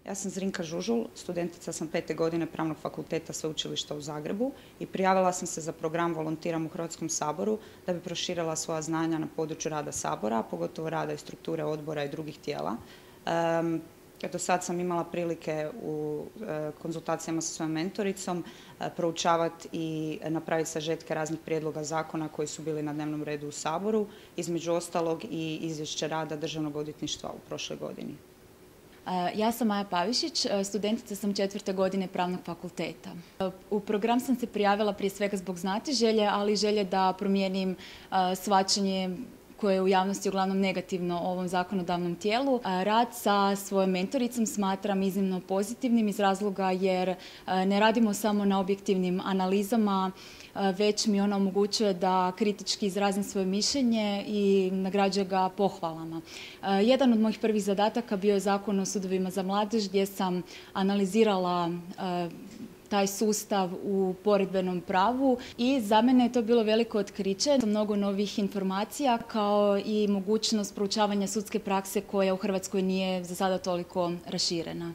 Ja sam Zrinka Žužul, studentica sam 5. godine Pravnog fakulteta Sveučilišta u Zagrebu i prijavila sam se za program Volontiram u Hrvatskom saboru da bi proširila svoja znanja na području rada Sabora, pogotovo rada i strukture odbora i drugih tijela. Do sad sam imala prilike u konzultacijama sa svojom mentoricom proučavati i napraviti sažetke raznih prijedloga zakona koji su bili na dnevnom redu u Saboru, između ostalog i izvješće rada Državnog odvjetništva u prošloj godini. Ja sam Maja Pavišić, studentica sam 4. godine Pravnog fakulteta. U program sam se prijavila prije svega zbog znatiželje, ali i želje da promijenim shvaćanje koje je u javnosti uglavnom negativno o ovom zakonodavnom tijelu. Rad sa svojom mentoricom smatram iznimno pozitivnim iz razloga jer ne radimo samo na objektivnim analizama, već mi ona omogućuje da kritički izrazim svoje mišljenje i nagrađuje ga pohvalama. Jedan od mojih prvih zadataka bio je Zakon o sudovima za mladež gdje sam analizirala taj sustav u poredbenom pravu i za mene je to bilo veliko otkriće, mnogo novih informacija kao i mogućnost proučavanja sudske prakse koja u Hrvatskoj nije za sada toliko raširena.